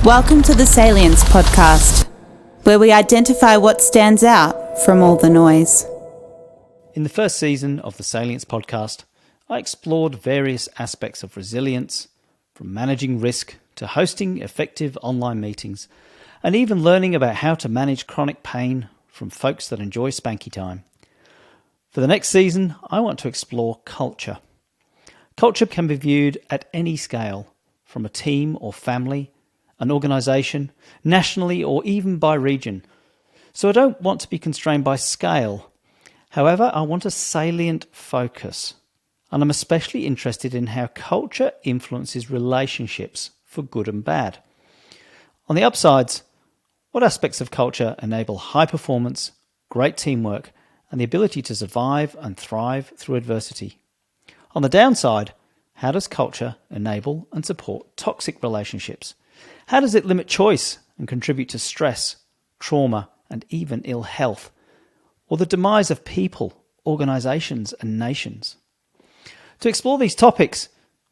Welcome to the Salience Podcast, where we identify what stands out from all the noise. In the first season of the Salience Podcast, I explored various aspects of resilience, from managing risk to hosting effective online meetings, and even learning about how to manage chronic pain from folks that enjoy spanky time. For the next season, I want to explore culture. Culture can be viewed at any scale, from a team or family, an organisation, nationally or even by region. So I don't want to be constrained by scale. However, I want a salient focus. And I'm especially interested in how culture influences relationships for good and bad. On the upsides, what aspects of culture enable high performance, great teamwork, and the ability to survive and thrive through adversity? On the downside, how does culture enable and support toxic relationships? How does it limit choice and contribute to stress, trauma, and even ill health, or the demise of people, organisations, and nations? To explore these topics,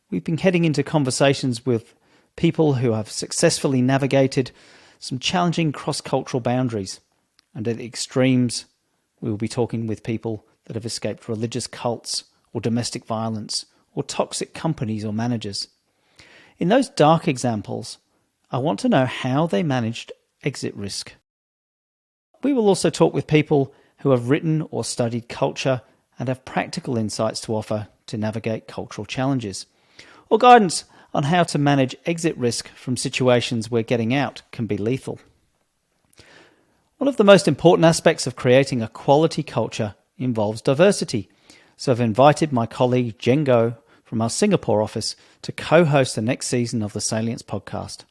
we've been heading into conversations with people who have successfully navigated some challenging cross-cultural boundaries. And at the extremes, we will be talking with people that have escaped religious cults or domestic violence or toxic companies or managers. In those dark examples, I want to know how they managed exit risk. We will also talk with people who have written or studied culture and have practical insights to offer to navigate cultural challenges, or guidance on how to manage exit risk from situations where getting out can be lethal. One of the most important aspects of creating a quality culture involves diversity, so I've invited my colleague Zhen Goh from our Singapore office to co-host the next season of the Salience Podcast.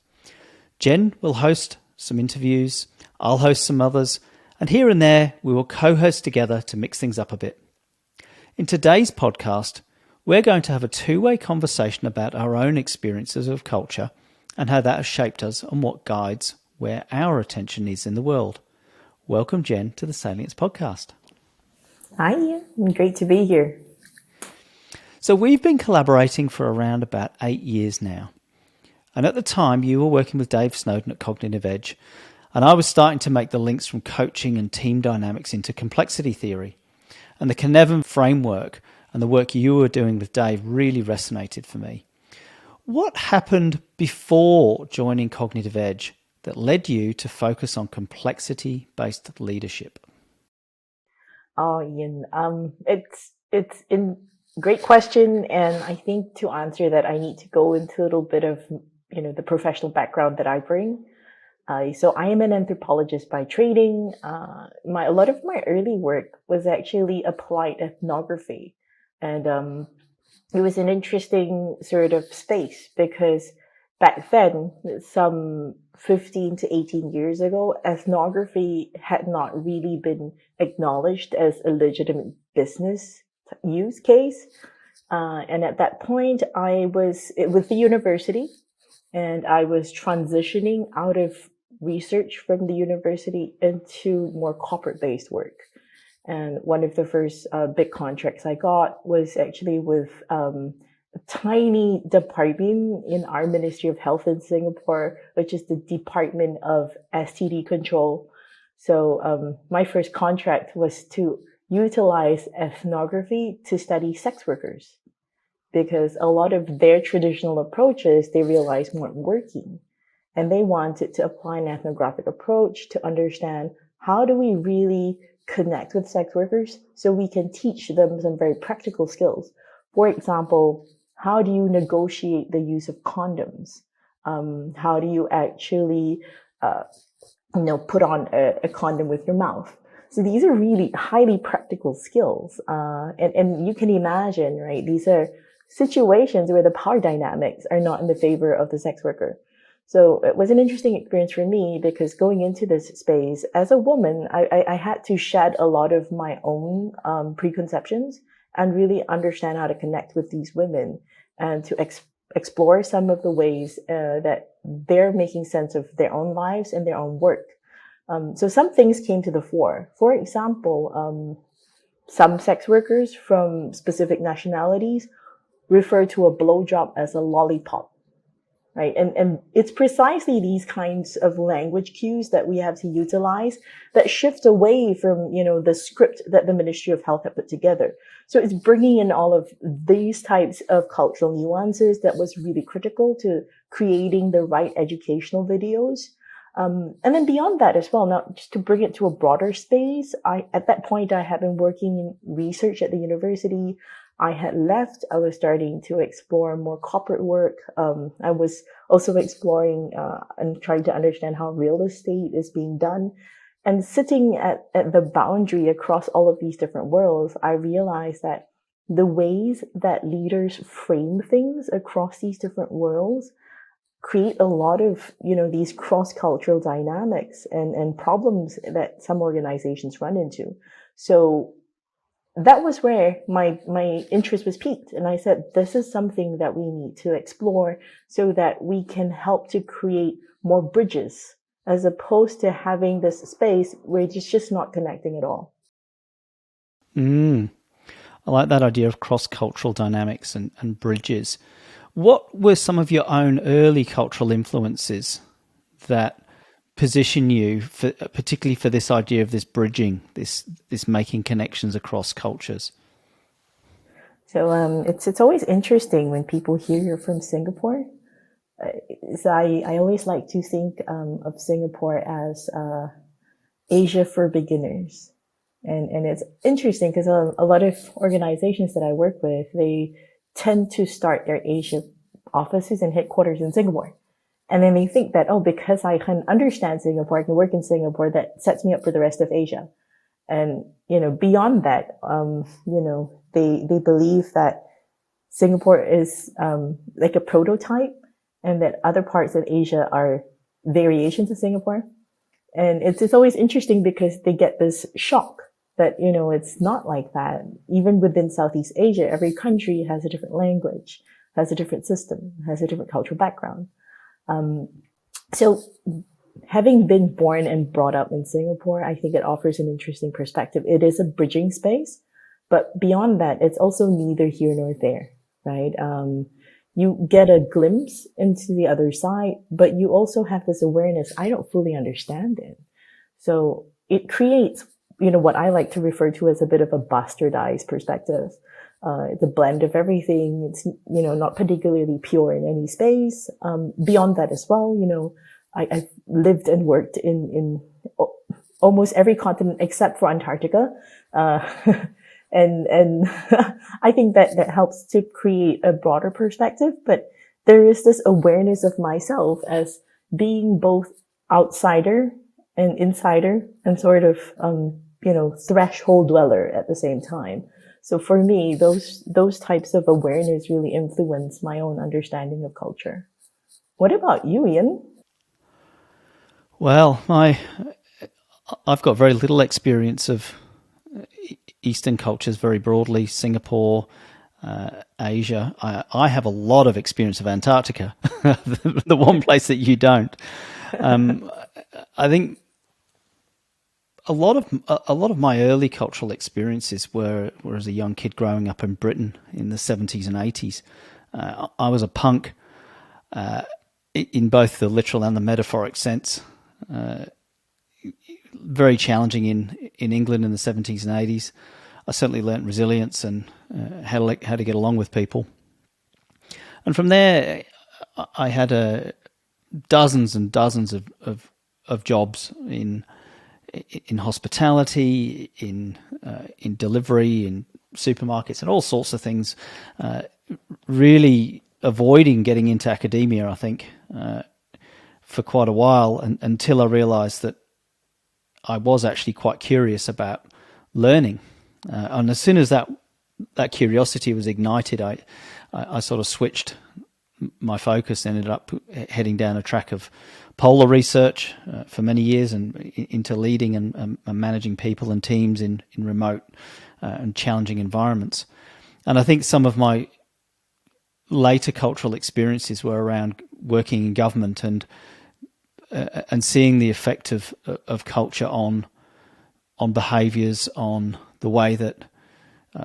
Jen will host some interviews, I'll host some others, and here and there we will co-host together to mix things up a bit. In today's podcast, we're going to have a two-way conversation about our own experiences of culture and how that has shaped us and what guides where our attention is in the world. Welcome, Jen, to the Salience Podcast. Hi, great to be here. So we've been collaborating for around about 8 years now. And at the time, you were working with Dave Snowden at Cognitive Edge, and I was starting to make the links from coaching and team dynamics into complexity theory. And the Cynefin framework and the work you were doing with Dave really resonated for me. What happened before joining Cognitive Edge that led you to focus on complexity-based leadership? Oh, Ian, it's a great question, and I think to answer that, I need to go into a little bit of the professional background that I bring. So I am an anthropologist by training. A lot of my early work was actually applied ethnography, and it was an interesting sort of space because back then, some 15 to 18 years ago, ethnography had not really been acknowledged as a legitimate business use case. And at that point, I was with the university, and I was transitioning out of research from the university into more corporate-based work. And one of the first big contracts I got was actually with a tiny department in our Ministry of Health in Singapore, which is the Department of STD Control. So my first contract was to utilize ethnography to study sex workers, because a lot of their traditional approaches they realized weren't working. And they wanted to apply an ethnographic approach to understand how do we really connect with sex workers so we can teach them some very practical skills. For example, how do you negotiate the use of condoms? How do you actually put on a condom with your mouth? So these are really highly practical skills. And you can imagine, right? These are situations where the power dynamics are not in the favor of the sex worker. So it was an interesting experience for me because going into this space as a woman, I had to shed a lot of my own preconceptions and really understand how to connect with these women and to explore some of the ways that they're making sense of their own lives and their own work. So some things came to the fore. For example, some sex workers from specific nationalities refer to a blowjob as a lollipop. right? And it's precisely these kinds of language cues that we have to utilize that shift away from, the script that the Ministry of Health had put together. So it's bringing in all of these types of cultural nuances that was really critical to creating the right educational videos. And then beyond that as well, now just to bring it to a broader space, at that point, I had been working in research at the university. I had left. I was starting to explore more corporate work. I was also exploring and trying to understand how real estate is being done. And sitting at the boundary across all of these different worlds, I realized that the ways that leaders frame things across these different worlds create a lot of, these cross-cultural dynamics and problems that some organizations run into. So that was where my interest was piqued. And I said, this is something that we need to explore so that we can help to create more bridges as opposed to having this space where it's just not connecting at all. I like that idea of cross-cultural dynamics and bridges. What were some of your own early cultural influences that position you for, particularly for this idea of this bridging, this making connections across cultures? So it's always interesting when people hear you're from Singapore. So I always like to think of Singapore as Asia for beginners. And it's interesting because a lot of organizations that I work with, they tend to start their Asia offices and headquarters in Singapore. And then they think that, because I can understand Singapore, I can work in Singapore, that sets me up for the rest of Asia. And, beyond that, they believe that Singapore is like a prototype and that other parts of Asia are variations of Singapore. And it's always interesting because they get this shock that, it's not like that. Even within Southeast Asia, every country has a different language, has a different system, has a different cultural background. So having been born and brought up in Singapore, I think it offers an interesting perspective. It is a bridging space, but beyond that, it's also neither here nor there, right? You get a glimpse into the other side, but you also have this awareness, I don't fully understand it. So it creates, what I like to refer to as a bit of a bastardized perspective. It's a blend of everything. It's, not particularly pure in any space. Beyond that as well, I've lived and worked in almost every continent except for Antarctica. And I think that helps to create a broader perspective, but there is this awareness of myself as being both outsider and insider and sort of, threshold dweller at the same time. So for me, those types of awareness really influence my own understanding of culture. What about you, Ian? Well, I've got very little experience of Eastern cultures very broadly, Singapore, Asia. I have a lot of experience of Antarctica, the one place that you don't. I think a lot of my early cultural experiences were as a young kid growing up in Britain in the 70s and 80s. I was a punk in both the literal and the metaphoric sense. Very challenging in England in the 70s and 80s. I certainly learnt resilience and how to get along with people. And from there, I had dozens and dozens of jobs in hospitality, in delivery, in supermarkets, and all sorts of things. Really avoiding getting into academia, I think, for quite a while, until I realised that I was actually quite curious about learning. And as soon as that curiosity was ignited, I sort of switched my focus, ended up heading down a track of polar research for many years and into leading and managing people and teams in remote and challenging environments. And I think some of my later cultural experiences were around working in government and seeing the effect of culture on behaviours, on the way that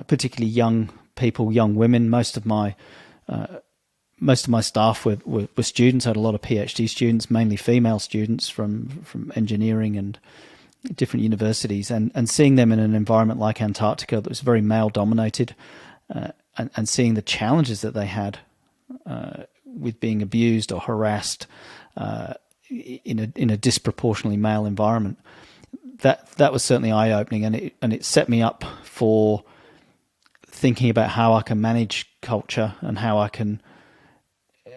particularly young people, young women, most of my most of my staff were students. I had a lot of PhD students, mainly female students from engineering and different universities, and seeing them in an environment like Antarctica that was very male dominated, and seeing the challenges that they had with being abused or harassed in a disproportionately male environment, that was certainly eye opening, and it set me up for thinking about how I can manage culture and how I can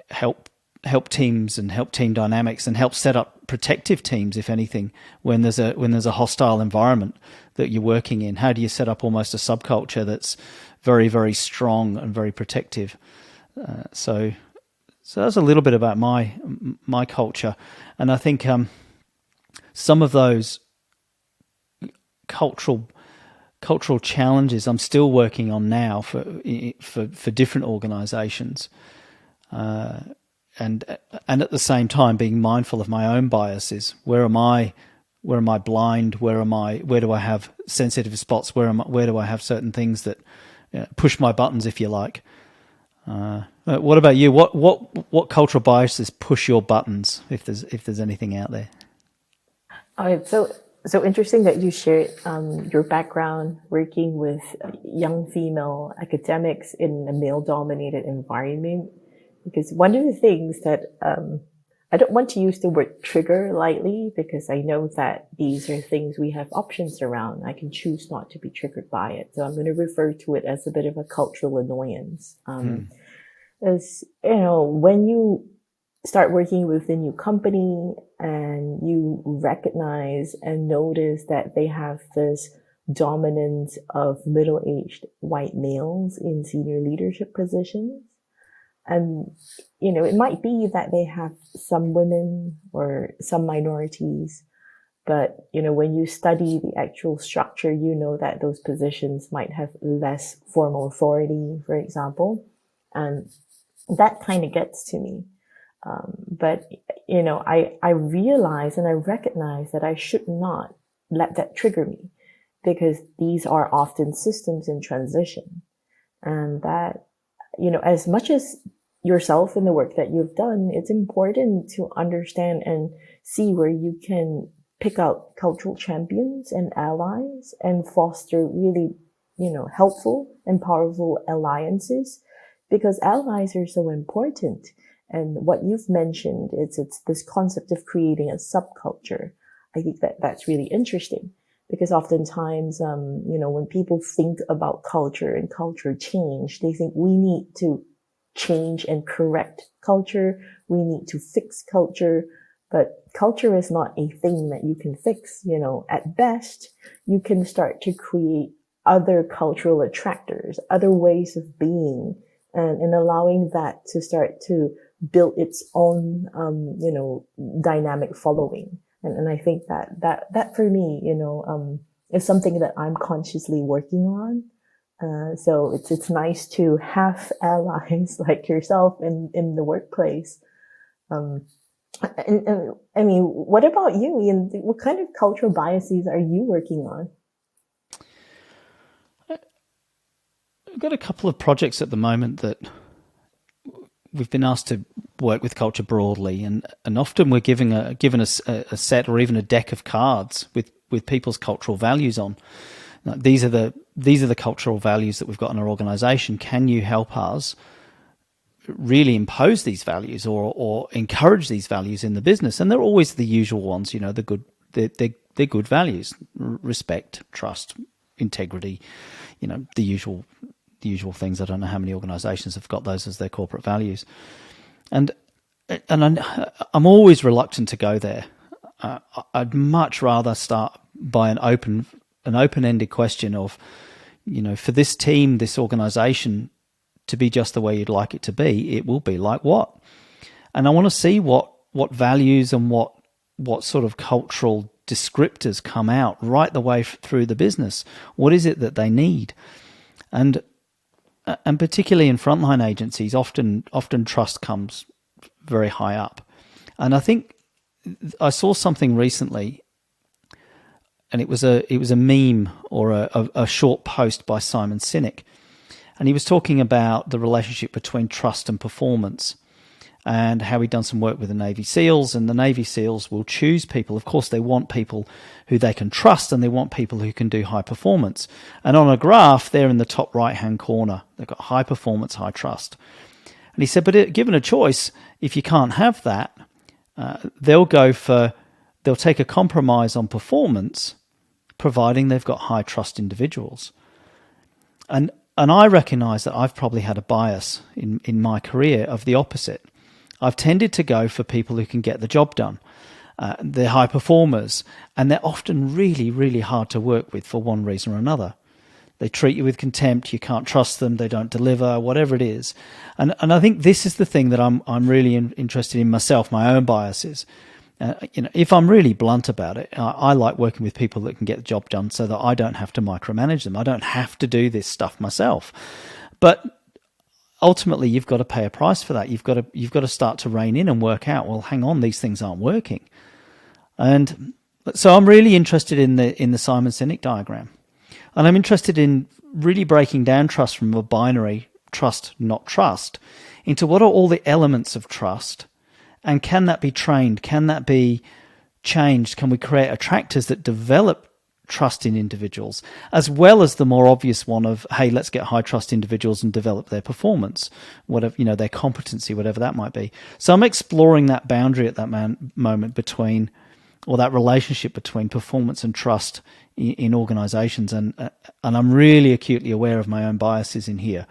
help teams and help team dynamics and help set up protective teams, if anything, when there's a hostile environment that you're working in. How do you set up almost a subculture that's very, very strong and very protective? So that's a little bit about my culture, and I think some of those cultural challenges I'm still working on now for different organisations, and at the same time being mindful of my own biases. Where am I blind? Where do I have sensitive spots? Where do I have certain things that push my buttons, if you like? What about you? What cultural biases push your buttons, if there's anything out there? So interesting that you shared your background working with young female academics in a male-dominated environment, because one of the things that I don't want to use the word trigger lightly, because I know that these are things we have options around. I can choose not to be triggered by it. So I'm going to refer to it as a bit of a cultural annoyance. As you know, when you start working with a new company and you recognize and notice that they have this dominance of middle-aged white males in senior leadership positions. And, it might be that they have some women or some minorities, but, when you study the actual structure, that those positions might have less formal authority, for example. And that kind of gets to me. But, I realize and I recognize that I should not let that trigger me, because these are often systems in transition. And that, as much as yourself and the work that you've done, it's important to understand and see where you can pick out cultural champions and allies and foster really, helpful and powerful alliances, because allies are so important. And what you've mentioned, it's this concept of creating a subculture. I think that's really interesting, because oftentimes, when people think about culture and culture change, they think we need to change and correct culture. We need to fix culture, but culture is not a thing that you can fix. At best, you can start to create other cultural attractors, other ways of being, and allowing that to start to build its own, dynamic following. And I think that for me, is something that I'm consciously working on. So it's nice to have allies like yourself in the workplace. And I mean, what about you, Ian? What kind of cultural biases are you working on? I've got a couple of projects at the moment that we've been asked to work with culture broadly, and often we're given a set or even a deck of cards with people's cultural values on. Now, these are the cultural values that we've got in our organisation. Can you help us really impose these values or encourage these values in the business? And they're always the usual ones, they're good values: respect, trust, integrity, the usual things. I don't know how many organisations have got those as their corporate values, and I'm always reluctant to go there. I'd much rather start by an open-ended question of, for this team, this organisation to be just the way you'd like it to be, it will be like what? And I want to see what values and what sort of cultural descriptors come out right the way through the business. What is it that they need? And particularly in frontline agencies, often trust comes very high up. And I think I saw something recently, and it was a meme or a short post by Simon Sinek, And he was talking about the relationship between trust and performance, and how he'd done some work with the Navy SEALs, and the Navy SEALs will choose people. Of course, they want people who they can trust, and they want people who can do high performance. And on a graph, they're in the top right-hand corner. They've got high performance, high trust. And he said, but given a choice, if you can't have that, they'll take a compromise on performance, providing they've got high trust individuals. And I recognize that I've probably had a bias in my career of the opposite. I've tended to go for people who can get the job done. They're high performers, and they're often really, really hard to work with for one reason or another. They treat you with contempt. You can't trust them. They don't deliver, whatever it is. And I think this is the thing that I'm really interested in myself, my own biases. If I'm really blunt about it, I like working with people that can get the job done so that I don't have to micromanage them. I don't have to do this stuff myself. But ultimately, you've got to pay a price for that. You've got to start to rein in and work out, well, hang on, these things aren't working. And so I'm really interested in the Simon Sinek diagram. And I'm interested in really breaking down trust from a binary trust, not trust, into what are all the elements of trust, and can that be trained? Can that be changed? Can we create attractors that develop trust in individuals, as well as the more obvious one of, hey, let's get high trust individuals and develop their performance, whatever, their competency, whatever that might be. So I'm exploring that boundary at that moment between, or that relationship between performance and trust in organizations. And I'm really acutely aware of my own biases in here.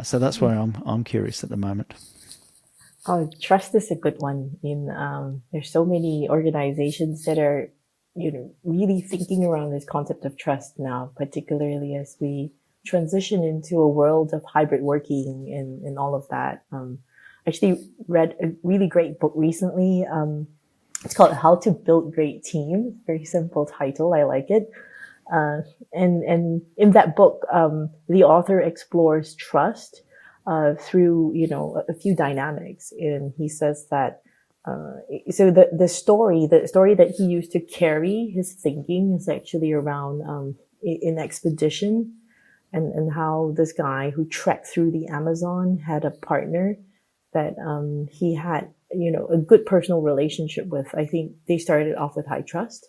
So that's where I'm curious at the moment. Oh, trust is a good one. There's so many organizations that are, really thinking around this concept of trust now, particularly as we transition into a world of hybrid working and all of that. I actually read a really great book recently. It's called How to Build Great Teams. Very simple title. I like it. And in that book, the author explores trust through, a few dynamics. And he says that so the story that he used to carry his thinking is actually around an expedition, and how this guy who trekked through the Amazon had a partner that he had a good personal relationship with. I think they started off with high trust,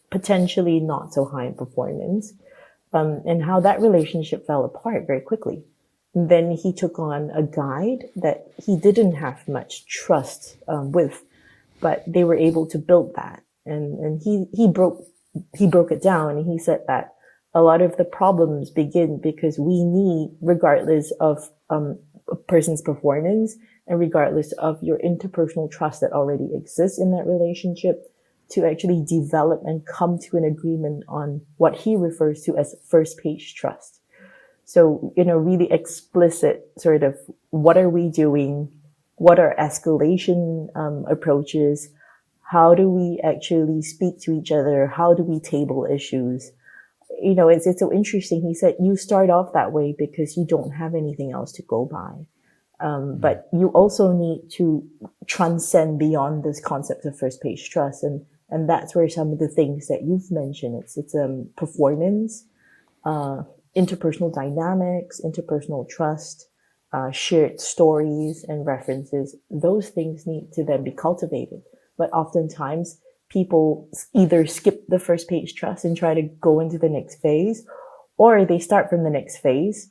potentially not so high in performance, and how that relationship fell apart very quickly. And then he took on a guide that he didn't have much trust with, but they were able to build that. And he broke it down, and he said that a lot of the problems begin because we need, regardless of a person's performance and regardless of your interpersonal trust that already exists in that relationship, to actually develop and come to an agreement on what he refers to as first page trust. So, really explicit sort of, what are we doing? What are escalation approaches? How do we actually speak to each other? How do we table issues? It's so interesting. He said, you start off that way because you don't have anything else to go by. But you also need to transcend beyond this concept of first page trust. And that's where some of the things that you've mentioned, it's performance, interpersonal dynamics, interpersonal trust, shared stories and references. Those things need to then be cultivated. But oftentimes people either skip the first page trust and try to go into the next phase, or they start from the next phase,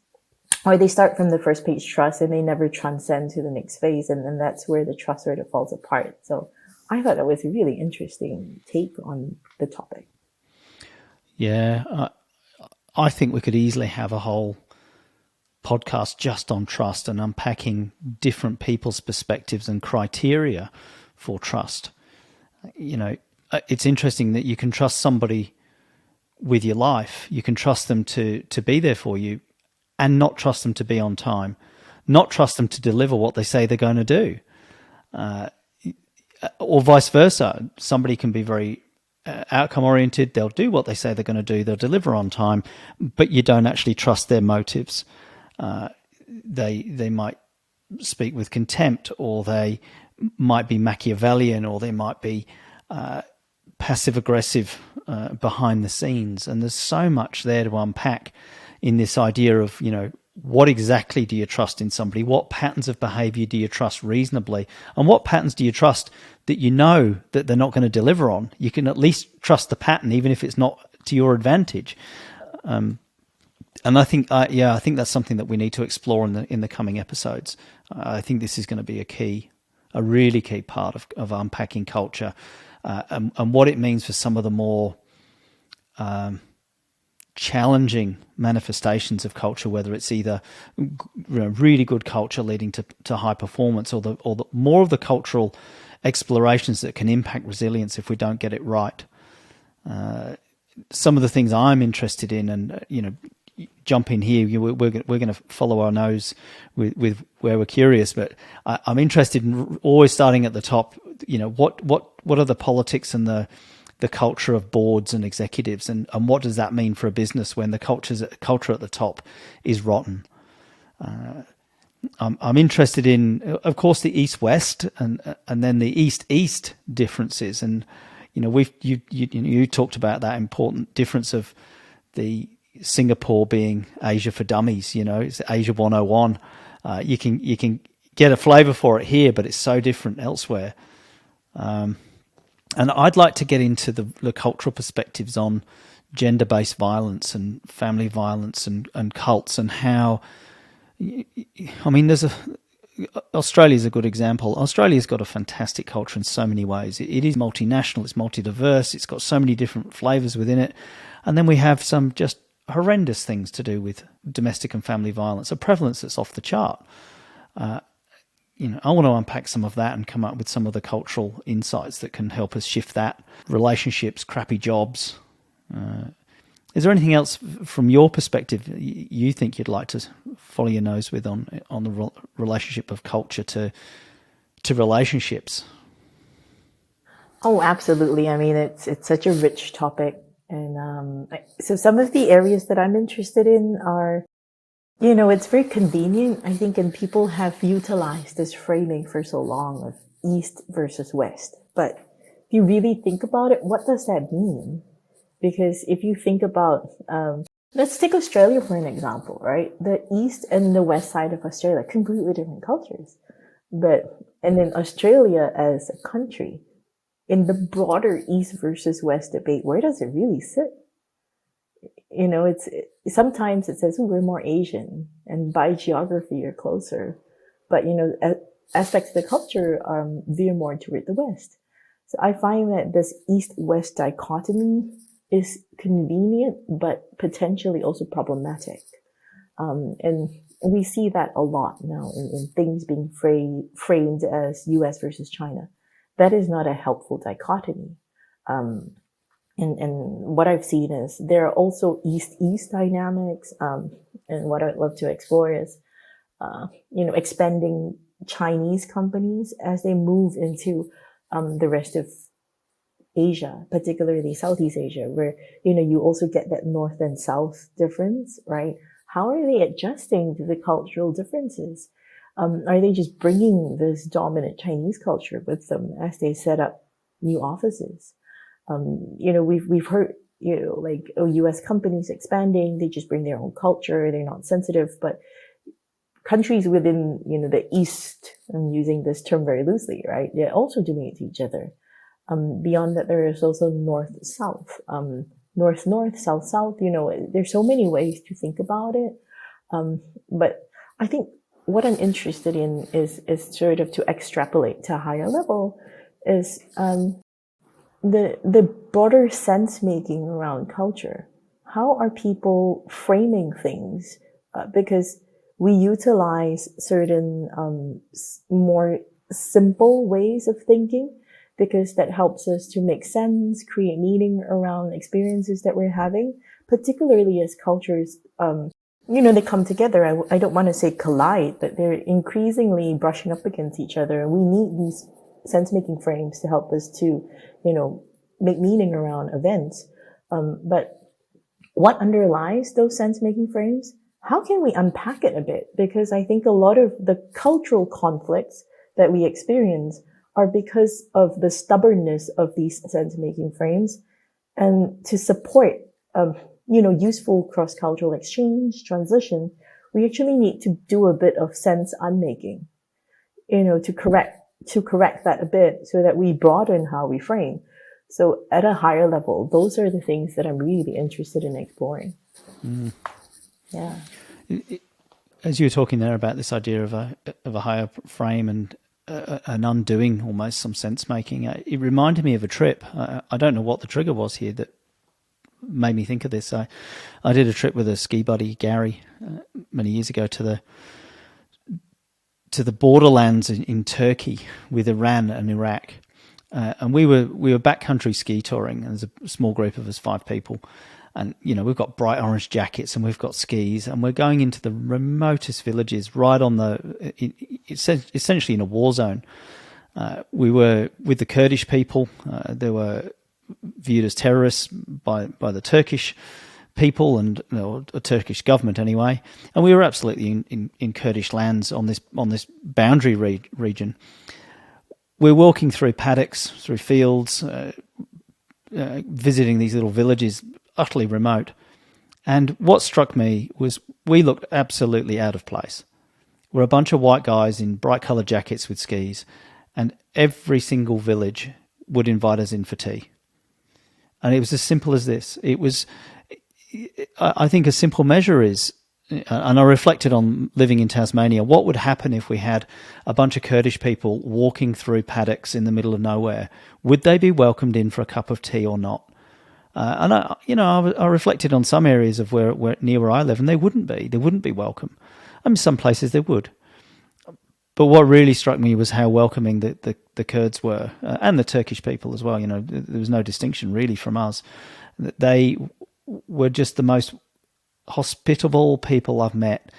or they start from the first page trust and they never transcend to the next phase. And then that's where the trust sort of falls apart. So I thought that was a really interesting take on the topic. Yeah, I think we could easily have a whole podcast just on trust and unpacking different people's perspectives and criteria for trust. It's interesting that you can trust somebody with your life. You can trust them to be there for you and not trust them to be on time, not trust them to deliver what they say they're going to do. Or vice versa. Somebody can be very outcome oriented. They'll do what they say they're going to do. They'll deliver on time, but you don't actually trust their motives. They might speak with contempt, or they might be Machiavellian, or they might be passive aggressive behind the scenes. And there's so much there to unpack in this idea of, what exactly do you trust in somebody? What patterns of behavior do you trust reasonably? And what patterns do you trust that you know that they're not going to deliver on? You can at least trust the pattern, even if it's not to your advantage. And I think, I think that's something that we need to explore in the coming episodes. I think this is going to be a really key part of unpacking culture, and what it means for some of the more challenging manifestations of culture, whether it's either really good culture leading to high performance, or the more of the cultural explorations that can impact resilience if we don't get it right. Some of the things I'm interested in, and jump in here. We're going to follow our nose with where we're curious, but I'm interested in always starting at the top. What are the politics and the culture of boards and executives, and what does that mean for a business when the culture at the top is rotten? I'm interested in, of course, the East-West and then the East-East differences, and you talked about that important difference of the Singapore being Asia for dummies. It's Asia 101. You can get a flavor for it here, but it's so different elsewhere. And I'd like to get into the cultural perspectives on gender-based violence and family violence and cults, and how, Australia's a good example. Australia's got a fantastic culture in so many ways. It is multinational, it's multi-diverse, it's got so many different flavors within it. And then we have some just horrendous things to do with domestic and family violence, a prevalence that's off the chart. I want to unpack some of that and come up with some of the cultural insights that can help us shift that. Relationships, crappy jobs. Is there anything else from your perspective you think you'd like to follow your nose with on the relationship of culture to relationships? Oh, absolutely. I mean, it's such a rich topic. And so some of the areas that I'm interested in are, it's very convenient, I think, and people have utilized this framing for so long of East versus West. But if you really think about it, what does that mean? Because if you think about, let's take Australia for an example, right? The East and the West side of Australia, completely different cultures. And then Australia as a country, in the broader East versus West debate, where does it really sit? Sometimes it says, we're more Asian, and by geography you're closer. But, aspects of the culture veer more toward the West. So I find that this East-West dichotomy is convenient, but potentially also problematic. And we see that a lot now in things being framed as US versus China. That is not a helpful dichotomy. And what I've seen is there are also East-East dynamics. And what I'd love to explore is, expanding Chinese companies as they move into the rest of Asia, particularly Southeast Asia, where, you also get that North and South difference, right? How are they adjusting to the cultural differences? Are they just bringing this dominant Chinese culture with them as they set up new offices? We've heard, US companies expanding, they just bring their own culture, they're not sensitive, but countries within, the East, I'm using this term very loosely, right? They're also doing it to each other. Beyond that, there is also North-South, North-North, South-South, there's so many ways to think about it. But I think what I'm interested in is sort of to extrapolate to a higher level is, the broader sense making around culture. How are people framing things? Because we utilize certain more simple ways of thinking, because that helps us to make sense, create meaning around experiences that we're having, particularly as cultures, they come together. I don't want to say collide, but they're increasingly brushing up against each other. And we need these sense-making frames to help us to, make meaning around events. But what underlies those sense-making frames? How can we unpack it a bit? Because I think a lot of the cultural conflicts that we experience are because of the stubbornness of these sense-making frames. And to support, useful cross-cultural exchange, transition, we actually need to do a bit of sense unmaking, to correct that a bit so that we broaden how we frame. So at a higher level, those are the things that I'm really interested in exploring. Yeah. As you were talking there about this idea of a higher frame and an undoing, almost some sense making, it reminded me of a trip. I don't know what the trigger was here that made me think of this. I did a trip with a ski buddy, Gary, many years ago to the borderlands in Turkey with Iran and Iraq, and we were backcountry ski touring. There's a small group of us, 5 people. And, we've got bright orange jackets and we've got skis and we're going into the remotest villages right on essentially in a war zone. We were with the Kurdish people. They were viewed as terrorists by the Turkish people and a Turkish government anyway. And we were absolutely in Kurdish lands on this boundary region. We're walking through paddocks, through fields, visiting these little villages, utterly remote. And what struck me was we looked absolutely out of place. We're a bunch of white guys in bright coloured jackets with skis, and every single village would invite us in for tea. And it was as simple as this. It was, I think a simple measure is, and I reflected on living in Tasmania, what would happen if we had a bunch of Kurdish people walking through paddocks in the middle of nowhere? Would they be welcomed in for a cup of tea or not? And I reflected on some areas of where near where I live, and they wouldn't be welcome. I mean, some places they would. But what really struck me was how welcoming the Kurds were, and the Turkish people as well. There was no distinction really from us. They were just the most hospitable people I've met.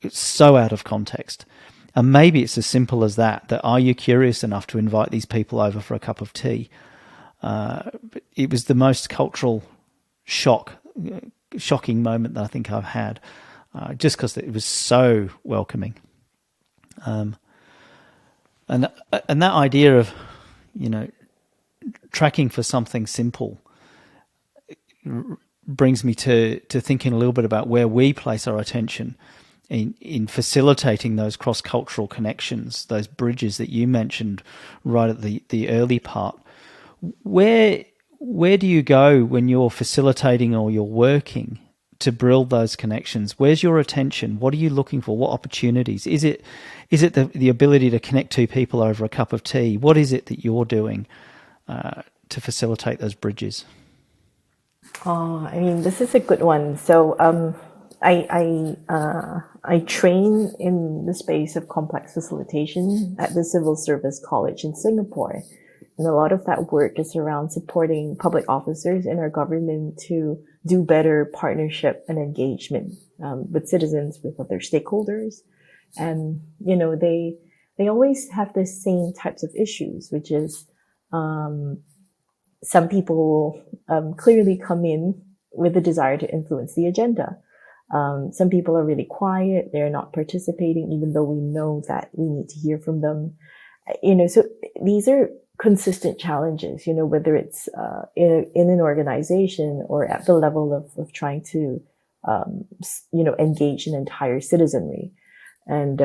It's so out of context. And maybe it's as simple as that are you curious enough to invite these people over for a cup of tea? It was the most cultural shocking moment that I think I've had, just because it was so welcoming. And that idea of, tracking for something simple brings me to thinking a little bit about where we place our attention in facilitating those cross-cultural connections, those bridges that you mentioned right at the early part. Where do you go when you're facilitating or you're working to build those connections? Where's your attention? What are you looking for? What opportunities? Is it the ability to connect two people over a cup of tea? What is it that you're doing to facilitate those bridges? This is a good one. So I train in the space of complex facilitation at the Civil Service College in Singapore. And a lot of that work is around supporting public officers in our government to do better partnership and engagement with citizens, with other stakeholders. And, they always have the same types of issues, which is some people clearly come in with the desire to influence the agenda. Some people are really quiet. They're not participating, even though we know that we need to hear from them. So these are consistent challenges, whether it's in an organization or at the level of trying to, engage an entire citizenry. And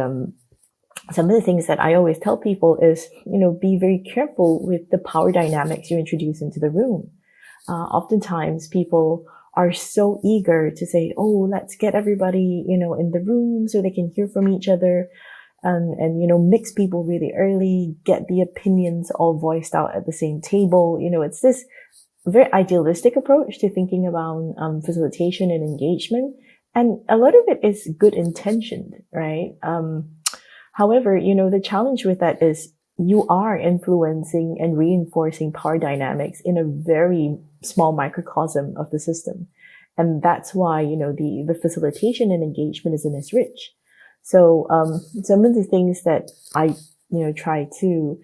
some of the things that I always tell people is, be very careful with the power dynamics you introduce into the room. Oftentimes people are so eager to say, oh, let's get everybody, in the room so they can hear from each other. And mix people really early, get the opinions all voiced out at the same table. It's this very idealistic approach to thinking about facilitation and engagement. And a lot of it is good intentioned, right? However, the challenge with that is you are influencing and reinforcing power dynamics in a very small microcosm of the system. And that's why, the facilitation and engagement isn't as rich. So, some of the things that I, try to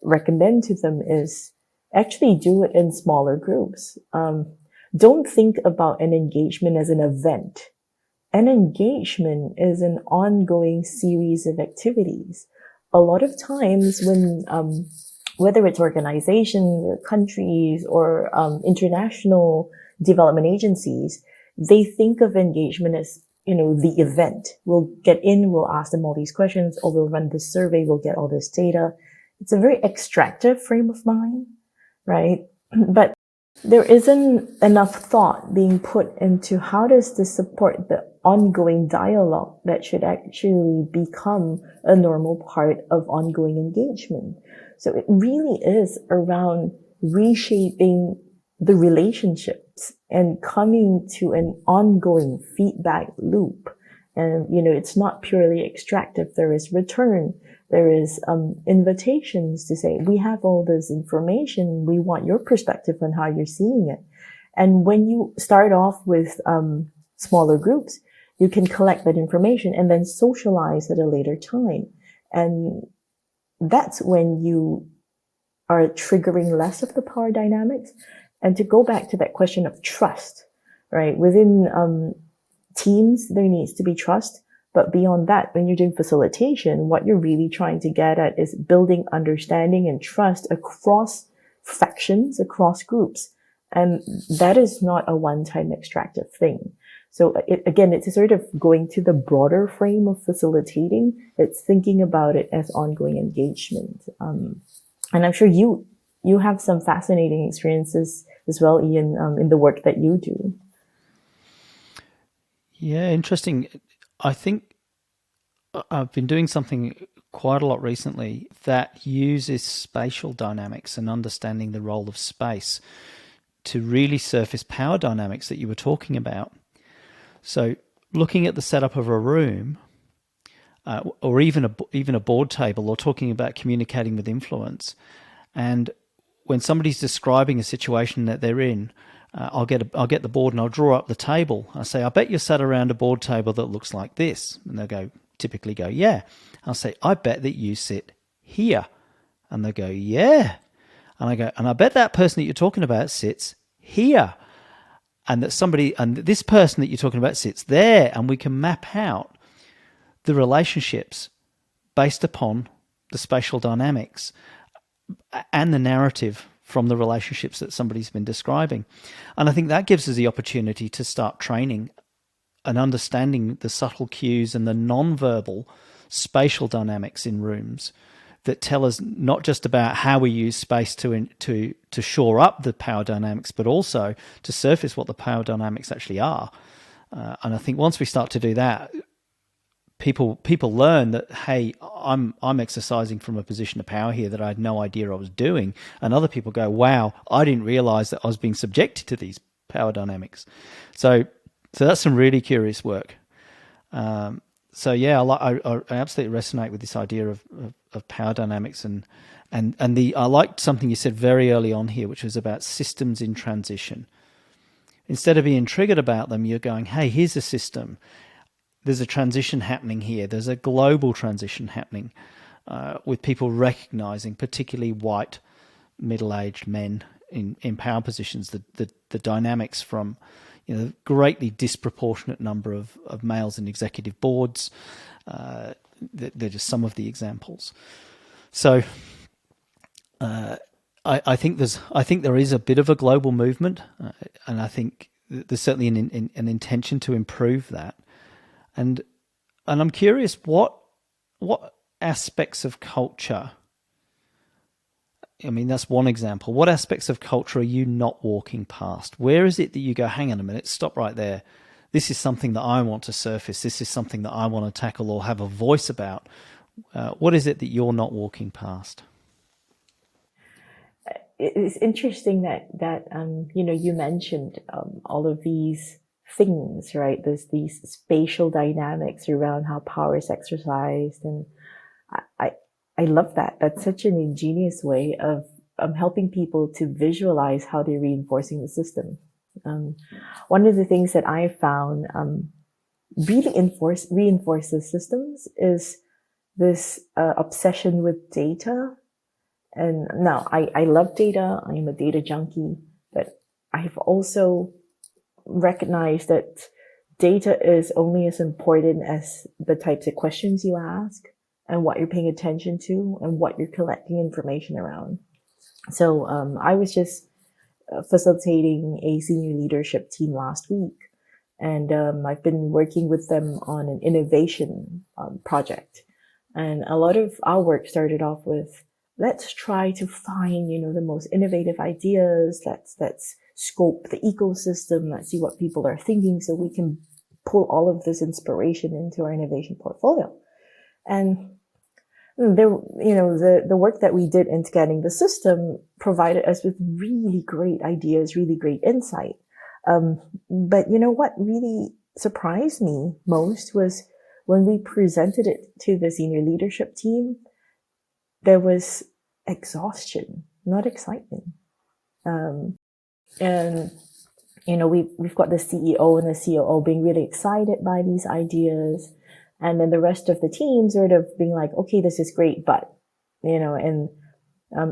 recommend to them is actually do it in smaller groups. Don't think about an engagement as an event. An engagement is an ongoing series of activities. A lot of times when, whether it's organizations or countries or, international development agencies, they think of engagement as the event. We'll get in, we'll ask them all these questions, or we'll run this survey, we'll get all this data. It's a very extractive frame of mind, right? But there isn't enough thought being put into how does this support the ongoing dialogue that should actually become a normal part of ongoing engagement. So it really is around reshaping the relationships and coming to an ongoing feedback loop. And, it's not purely extractive. There is return. There is invitations to say, we have all this information. We want your perspective on how you're seeing it. And when you start off with smaller groups, you can collect that information and then socialize at a later time. And that's when you are triggering less of the power dynamics. And to go back to that question of trust, right? Within teams, there needs to be trust. But beyond that, when you're doing facilitation, what you're really trying to get at is building understanding and trust across factions, across groups. And that is not a one-time extractive thing. So it's sort of going to the broader frame of facilitating. It's thinking about it as ongoing engagement. And I'm sure you have some fascinating experiences as well, Ian, in the work that you do. Yeah, interesting. I think I've been doing something quite a lot recently that uses spatial dynamics and understanding the role of space to really surface power dynamics that you were talking about. So looking at the setup of a room, or even a board table, or talking about communicating with influence, and when somebody's describing a situation that they're in, I'll get the board and I'll draw up the table. I say, I bet you're sat around a board table that looks like this. And they'll typically go, yeah. I'll say, I bet that you sit here. And they'll go, yeah. And I go, and I bet that person that you're talking about sits here. And this person that you're talking about sits there. And we can map out the relationships based upon the spatial dynamics and the narrative from the relationships that somebody's been describing. And I think that gives us the opportunity to start training and understanding the subtle cues and the non-verbal spatial dynamics in rooms that tell us not just about how we use space to shore up the power dynamics, but also to surface what the power dynamics actually are. And I think once we start to do that, people learn that, hey, I'm exercising from a position of power here that I had no idea I was doing, and other people go, wow, I didn't realize that I was being subjected to these power dynamics. So that's some really curious work. So yeah, I absolutely resonate with this idea of power dynamics, and I liked something you said very early on here, which was about systems in transition. Instead of being triggered about them, you're going, hey, here's a system. There's a transition happening here. There's a global transition happening with people recognizing, particularly white, middle-aged men in power positions, the dynamics from greatly disproportionate number of males in executive boards. They're just some of the examples. So I think there is a bit of a global movement, and I think there's certainly an intention to improve that. And I'm curious, what aspects of culture, I mean, that's one example. What aspects of culture are you not walking past? Where is it that you go, hang on a minute, stop right there. This is something that I want to surface. This is something that I want to tackle or have a voice about. What is it that you're not walking past? It's interesting that you mentioned all of these things, right? There's these spatial dynamics around how power is exercised, and I love that. That's such an ingenious way of helping people to visualize how they're reinforcing the system. One of the things that I found really reinforces systems is this obsession with data. And now I love data. I am a data junkie, but I've also recognized that data is only as important as the types of questions you ask and what you're paying attention to and what you're collecting information around. So I was just facilitating a senior leadership team last week, And I've been working with them on an innovation project. And a lot of our work started off with, let's try to find, the most innovative ideas. Let's scope the ecosystem. Let's see what people are thinking so we can pull all of this inspiration into our innovation portfolio. And there, the work that we did in scanning the system provided us with really great ideas, really great insight. But what really surprised me most was when we presented it to the senior leadership team, there was exhaustion, not excitement. And we've got the CEO and the COO being really excited by these ideas. And then the rest of the team sort of being like, okay, this is great, but, and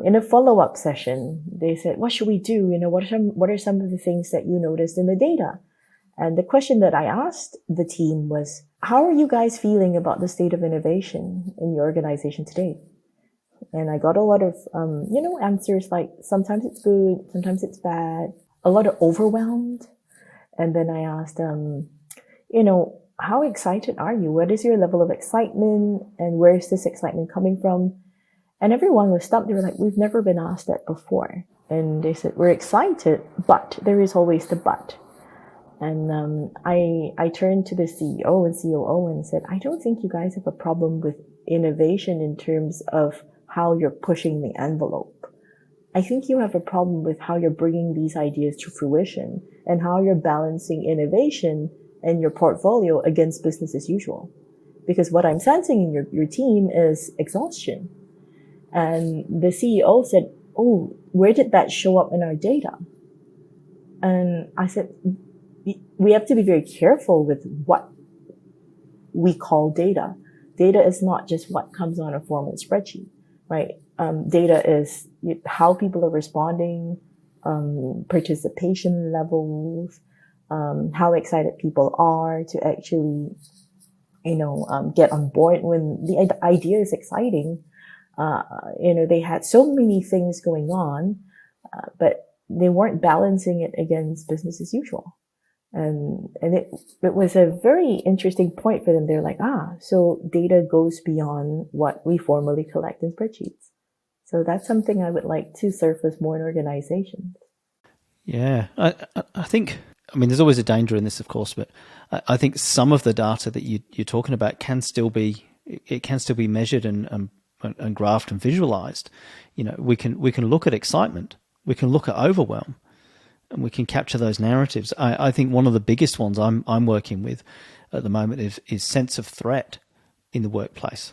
in a follow-up session, they said, what should we do? What are some of the things that you noticed in the data? And the question that I asked the team was, how are you guys feeling about the state of innovation in your organization today? And I got a lot of, answers like sometimes it's good, sometimes it's bad, a lot of overwhelmed. And then I asked them, how excited are you? What is your level of excitement? And where is this excitement coming from? And everyone was stumped. They were like, we've never been asked that before. And they said, we're excited, but there is always the but. And I turned to the CEO and COO and said, I don't think you guys have a problem with innovation in terms of how you're pushing the envelope. I think you have a problem with how you're bringing these ideas to fruition and how you're balancing innovation and your portfolio against business as usual. Because what I'm sensing in your team is exhaustion. And the CEO said, oh, where did that show up in our data? And I said, we have to be very careful with what we call data. Data is not just what comes on a formal spreadsheet, right? Data is how people are responding, participation levels, how excited people are to actually, get on board when the idea is exciting. They had so many things going on, but they weren't balancing it against business as usual. And it was a very interesting point for them. They're like, so data goes beyond what we formally collect in spreadsheets. So that's something I would like to surface more in organizations. Yeah, I think, there's always a danger in this, of course, but I think some of the data that you're talking about can still be measured and graphed and visualized. We can look at excitement, we can look at overwhelm, and we can capture those narratives. I think one of the biggest ones I'm working with at the moment is sense of threat in the workplace.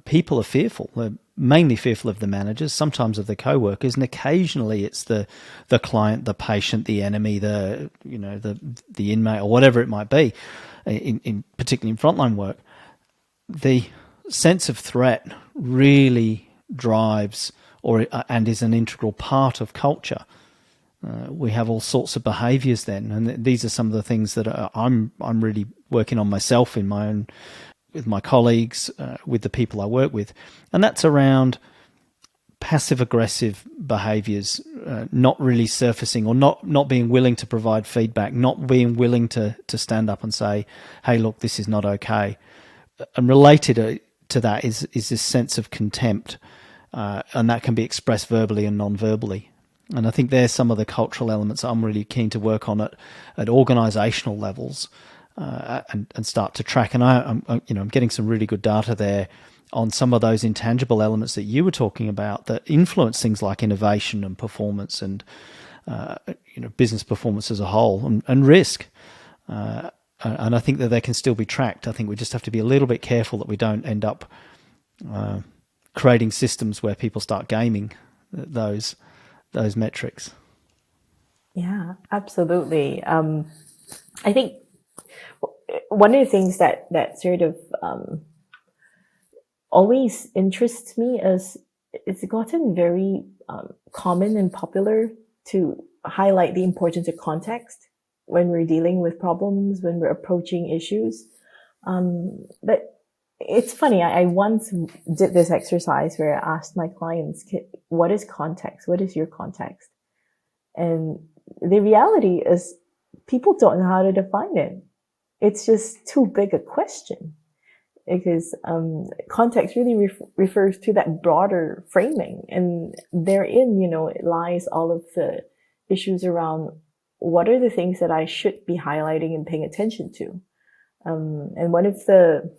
People are fearful. They're mainly fearful of the managers, sometimes of the co-workers, and occasionally it's the client, the patient, the enemy, the inmate, or whatever it might be. Particularly in frontline work, the sense of threat really drives and is an integral part of culture. We have all sorts of behaviours then, and these are some of the things that I'm really working on myself in my own, with my colleagues, with the people I work with, and that's around passive-aggressive behaviours, not really surfacing or not being willing to provide feedback, not being willing to stand up and say, hey, look, this is not okay. And related to that is this sense of contempt, and that can be expressed verbally and non-verbally. And I think there's some of the cultural elements I'm really keen to work on at organisational levels, and start to track. And I'm getting some really good data there on some of those intangible elements that you were talking about that influence things like innovation and performance and business performance as a whole and risk. And I think that they can still be tracked. I think we just have to be a little bit careful that we don't end up creating systems where people start gaming those metrics. Yeah, absolutely. I think one of the things that sort of always interests me is it's gotten very common and popular to highlight the importance of context when we're dealing with problems, when we're approaching issues. But it's funny, I once did this exercise where I asked my clients, what is context? What is your context? And the reality is people don't know how to define it. It's just too big a question, because context really refers to that broader framing, and therein, it lies all of the issues around what are the things that I should be highlighting and paying attention to. And one of the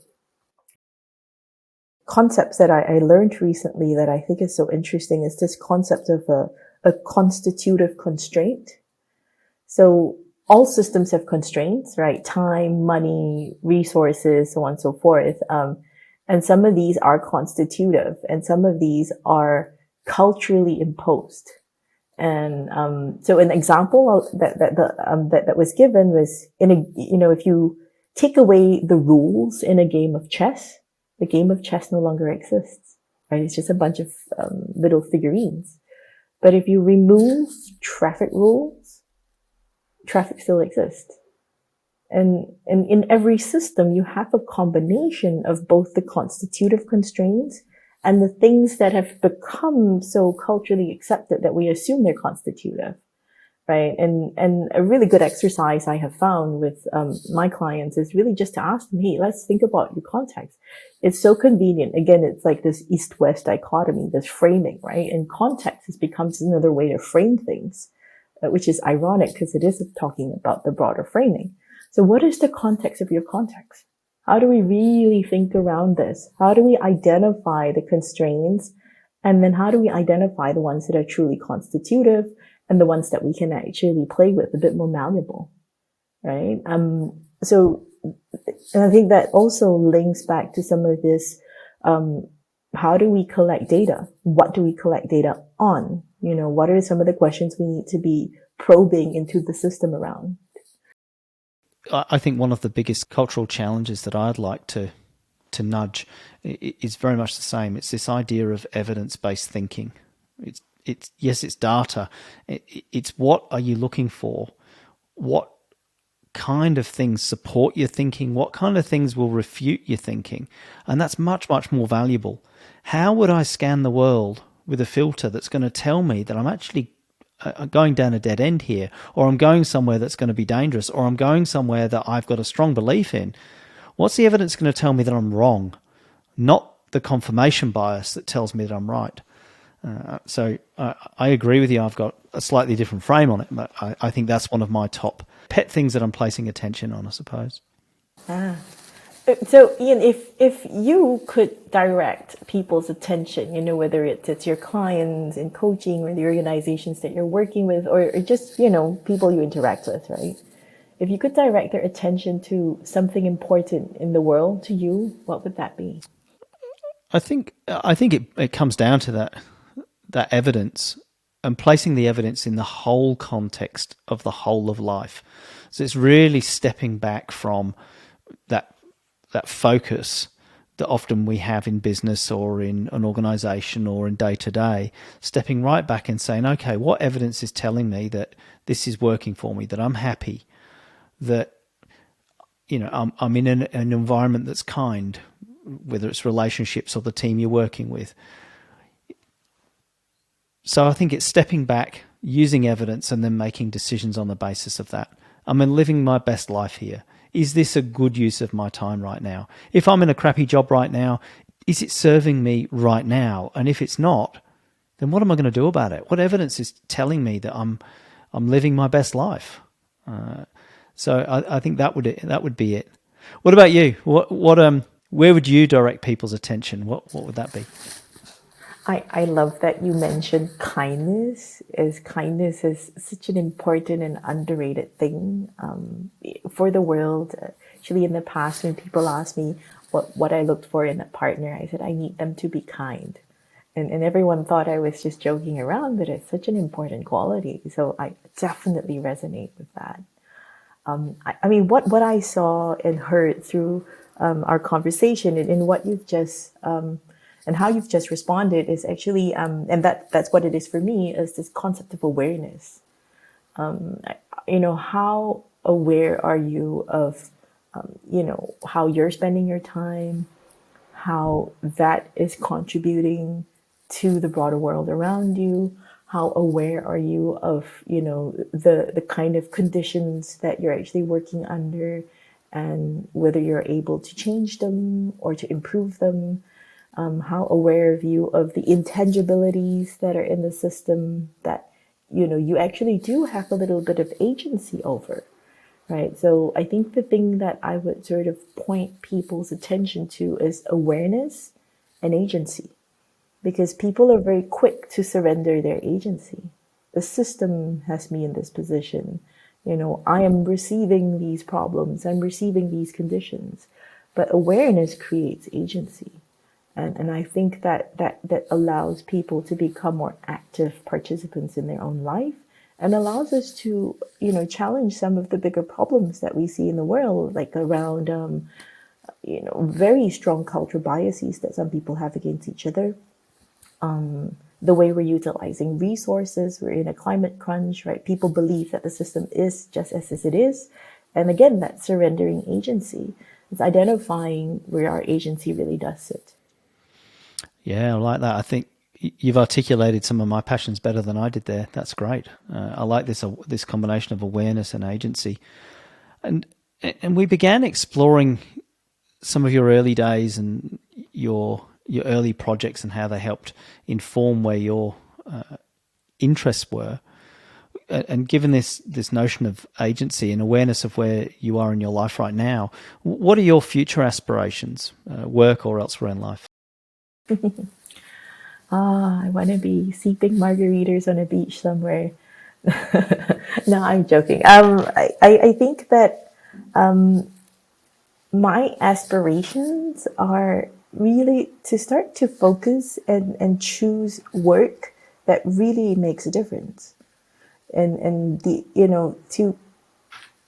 concepts that I learned recently that I think is so interesting is this concept of a constitutive constraint. So all systems have constraints, right? Time, money, resources, so on and so forth. And some of these are constitutive, and some of these are culturally imposed. And so an example that was given was if you take away the rules in a game of chess, the game of chess no longer exists, right? It's just a bunch of little figurines. But if you remove traffic rules, traffic still exists. And in every system, you have a combination of both the constitutive constraints and the things that have become so culturally accepted that we assume they're constitutive, right? And a really good exercise I have found with my clients is really just to ask them, hey, let's think about your context. It's so convenient. Again, it's like this east-west dichotomy, this framing, right? And context has become another way to frame things, which is ironic because it is talking about the broader framing. So what is the context of your context? How do we really think around this? How do we identify the constraints? And then how do we identify the ones that are truly constitutive and the ones that we can actually play with, a bit more malleable, right? So, and I think that also links back to some of this, how do we collect data? What do we collect data on? What are some of the questions we need to be probing into the system around? I think one of the biggest cultural challenges that I'd like to nudge is very much the same. It's this idea of evidence-based thinking. It's data. It's what are you looking for? What kind of things support your thinking? What kind of things will refute your thinking? And that's much, much more valuable. How would I scan the world with a filter that's going to tell me that I'm actually going down a dead end here, or I'm going somewhere that's going to be dangerous, or I'm going somewhere that I've got a strong belief in? What's the evidence going to tell me that I'm wrong? Not the confirmation bias that tells me that I'm right. So I agree with you. I've got a slightly different frame on it, but I think that's one of my top pet things that I'm placing attention on, I suppose. So Ian, if you could direct people's attention, whether it's your clients in coaching or the organizations that you're working with, or just, people you interact with, right? If you could direct their attention to something important in the world to you, what would that be? I think it comes down to that evidence and placing the evidence in the whole context of the whole of life. So it's really stepping back from that focus that often we have in business or in an organization or in day to day, stepping right back and saying, okay, what evidence is telling me that this is working for me, that I'm happy, that I'm in an environment that's kind, whether it's relationships or the team you're working with. So I think it's stepping back, using evidence, and then making decisions on the basis of that. I'm living my best life here. Is this a good use of my time right now? If I'm in a crappy job right now, is it serving me right now? And if it's not, then what am I going to do about it? What evidence is telling me that I'm living my best life? So I think that would be it. What about you? Where would you direct people's attention? What would that be? I love that you mentioned kindness, as kindness is such an important and underrated thing for the world. Actually, in the past, when people ask me what I looked for in a partner, I said, I need them to be kind. And everyone thought I was just joking around, but it's such an important quality. So I definitely resonate with that. I mean, what I saw and heard through our conversation and in what you've just and how you've just responded is actually, and that's what it is for me, is this concept of awareness. How aware are you of, how you're spending your time, how that is contributing to the broader world around you, How aware are you of, the kind of conditions that you're actually working under, and whether you're able to change them or to improve them? How aware of you of the intangibilities that are in the system that, you actually do have a little bit of agency over, right? So I think the thing that I would sort of point people's attention to is awareness and agency, because people are very quick to surrender their agency. The system has me in this position. I am receiving these problems, I'm receiving these conditions, but awareness creates agency. And I think that allows people to become more active participants in their own life, and allows us to, challenge some of the bigger problems that we see in the world, like around, very strong cultural biases that some people have against each other. The way we're utilizing resources, we're in a climate crunch, right? People believe that the system is just as it is. And again, that's surrendering agency. It's identifying where our agency really does sit. Yeah, I like that. I think you've articulated some of my passions better than I did there. That's great. I like this combination of awareness and agency. And we began exploring some of your early days and your early projects and how they helped inform where your interests were. And given this notion of agency and awareness of where you are in your life right now, what are your future aspirations, work or elsewhere in life? I want to be sipping margaritas on a beach somewhere. No, I'm joking. I think that my aspirations are really to start to focus and choose work that really makes a difference, and to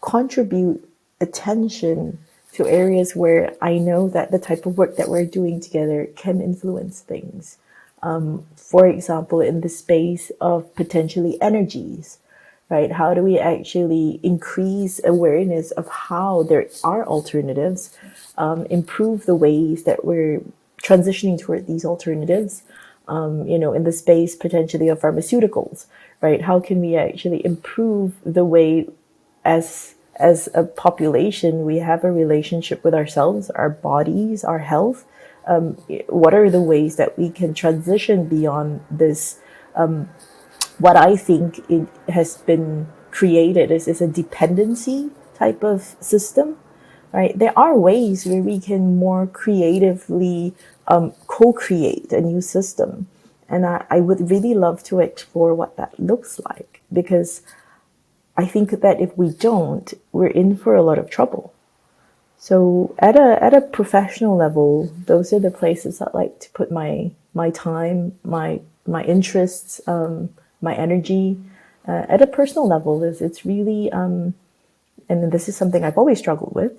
contribute attention to areas where I know that the type of work that we're doing together can influence things. For example, in the space of potentially energies, right? How do we actually increase awareness of how there are alternatives, improve the ways that we're transitioning toward these alternatives, in the space potentially of pharmaceuticals, right? How can we actually improve the way as a population, we have a relationship with ourselves, our bodies, our health? What are the ways that we can transition beyond this? What I think it has been created is a dependency type of system, right? There are ways where we can more creatively co-create a new system. And I would really love to explore what that looks like, because I think that if we don't, we're in for a lot of trouble. So at a professional level, those are the places I'd like to put my time, my interests, my energy. At a personal level, it's really, and this is something I've always struggled with,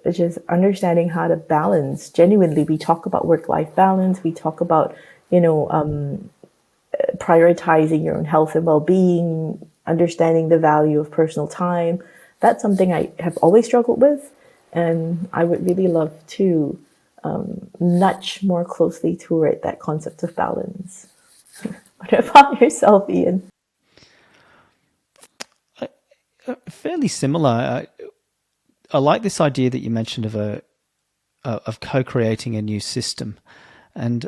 which is understanding how to balance. Genuinely, we talk about work-life balance. We talk about, prioritizing your own health and well-being, understanding the value of personal time. That's something I have always struggled with, and I would really love to nudge more closely toward that concept of balance. What about yourself, Ian? Fairly similar. I like this idea that you mentioned of co-creating a new system, and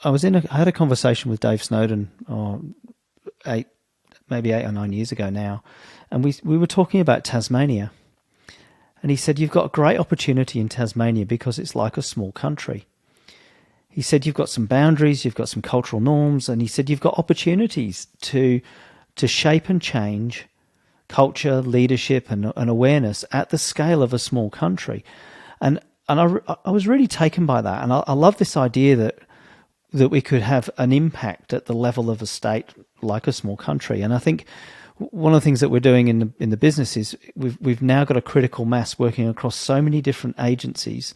I had a conversation with Dave Snowden maybe 8 or 9 years ago now, and we were talking about Tasmania, and he said, you've got a great opportunity in Tasmania because it's like a small country. He said, you've got some boundaries, you've got some cultural norms, and he said, you've got opportunities to shape and change culture, leadership, and awareness at the scale of a small country. And I was really taken by that, and I love this idea that we could have an impact at the level of a state like a small country. And I think one of the things that we're doing in the business is we've now got a critical mass working across so many different agencies,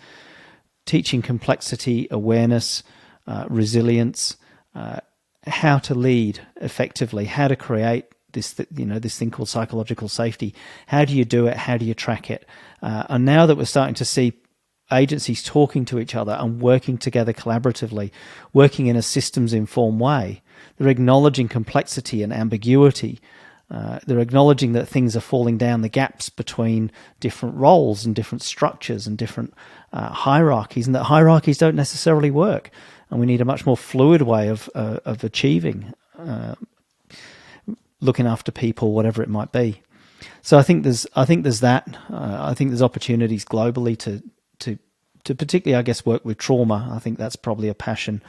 teaching complexity, awareness, resilience, how to lead effectively, how to create this thing called psychological safety. How do you do it? How do you track it? And now that we're starting to see agencies talking to each other and working together collaboratively, working in a systems-informed way. They're acknowledging complexity and ambiguity. They're acknowledging that things are falling down the gaps between different roles and different structures and different hierarchies, and that hierarchies don't necessarily work. And we need a much more fluid way of achieving, looking after people, whatever it might be. So I think there's that. I think there's opportunities globally to particularly, I guess, work with trauma. I think that's probably a passion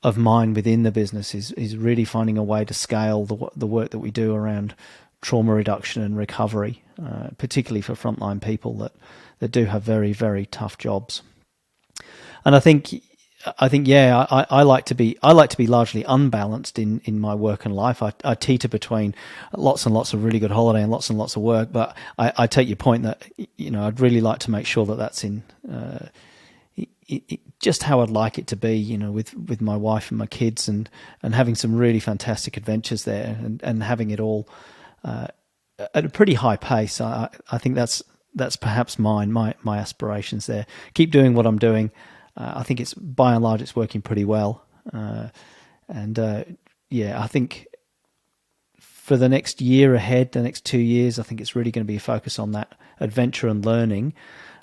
of mine within the business, is really finding a way to scale the work that we do around trauma reduction and recovery, particularly for frontline people that do have very, very tough jobs. And I think yeah, I like to be largely unbalanced in my work and life. I teeter between lots and lots of really good holiday and lots of work. But I take your point that, I'd really like to make sure that that's in just how I'd like it to be, with my wife and my kids, and having some really fantastic adventures there, and having it all at a pretty high pace. I think that's perhaps my aspirations there. Keep doing what I'm doing. I think it's, by and large, it's working pretty well. I think for the next year ahead, the next 2 years, I think it's really going to be a focus on that adventure and learning,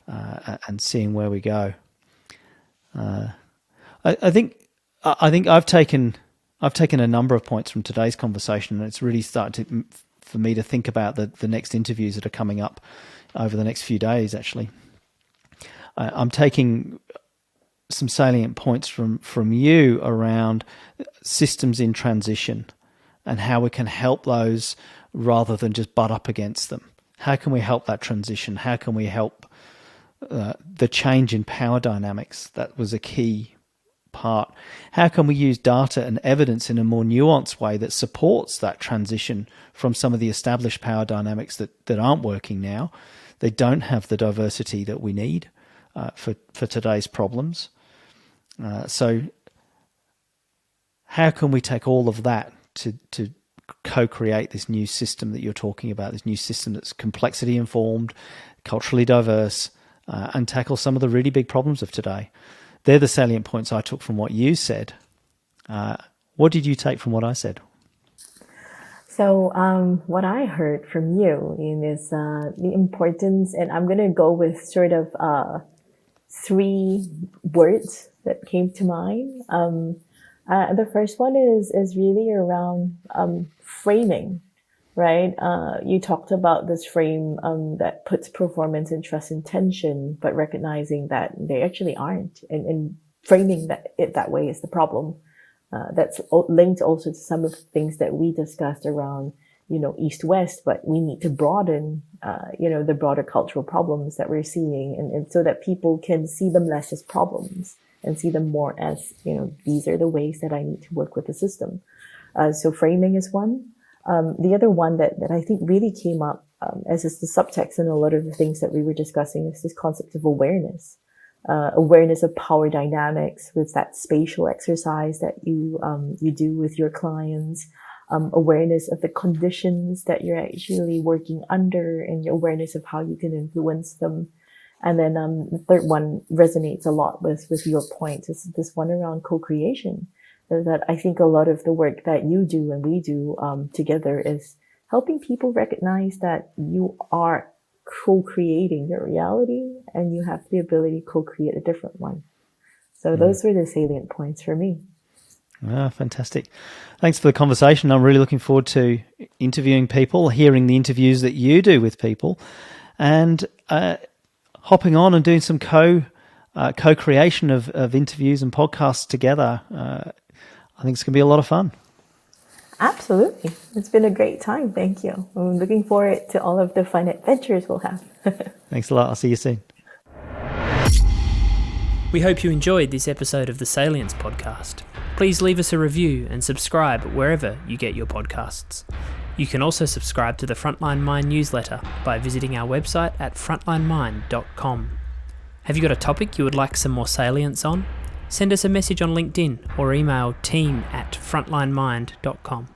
and seeing where we go. I think I've taken a number of points from today's conversation, and it's really started for me to think about the next interviews that are coming up over the next few days. Actually, I'm taking some salient points from you around systems in transition and how we can help those rather than just butt up against them. How can we help that transition? How can we help the change in power dynamics? That was a key part. How can we use data and evidence in a more nuanced way that supports that transition from some of the established power dynamics that aren't working now? They don't have the diversity that we need for today's problems. So how can we take all of that to co-create this new system that you're talking about, this new system that's complexity informed, culturally diverse, and tackle some of the really big problems of today? They're the salient points I took from what you said. What did you take from what I said? So what I heard from you, Ian, is the importance, and I'm going to go with sort of 3 words that came to mind. The first one is really around framing, right? You talked about this frame that puts performance and trust in tension, but recognizing that they actually aren't, and framing that way is the problem. That's linked also to some of the things that we discussed around, East-West, but we need to broaden, the broader cultural problems that we're seeing, and so that people can see them less as problems and see them more as, these are the ways that I need to work with the system. So framing is one. The other one that I think really came up as is the subtext in a lot of the things that we were discussing is this concept of awareness. Awareness of power dynamics with that spatial exercise that you do with your clients. Awareness of the conditions that you're actually working under, and your awareness of how you can influence them. And then the third one resonates a lot with your point, is this one around co-creation. That I think a lot of the work that you do and we do together is helping people recognize that you are co-creating your reality, and you have the ability to co-create a different one. So those were the salient points for me. Ah, fantastic. Thanks for the conversation. I'm really looking forward to interviewing people, hearing the interviews that you do with people, and hopping on and doing some co-creation of interviews and podcasts together. I think it's going to be a lot of fun. Absolutely. It's been a great time. Thank you. I'm looking forward to all of the fun adventures we'll have. Thanks a lot. I'll see you soon. We hope you enjoyed this episode of the Salience Podcast. Please leave us a review and subscribe wherever you get your podcasts. You can also subscribe to the Frontline Mind newsletter by visiting our website at frontlinemind.com. Have you got a topic you would like some more salience on? Send us a message on LinkedIn or email team@frontlinemind.com.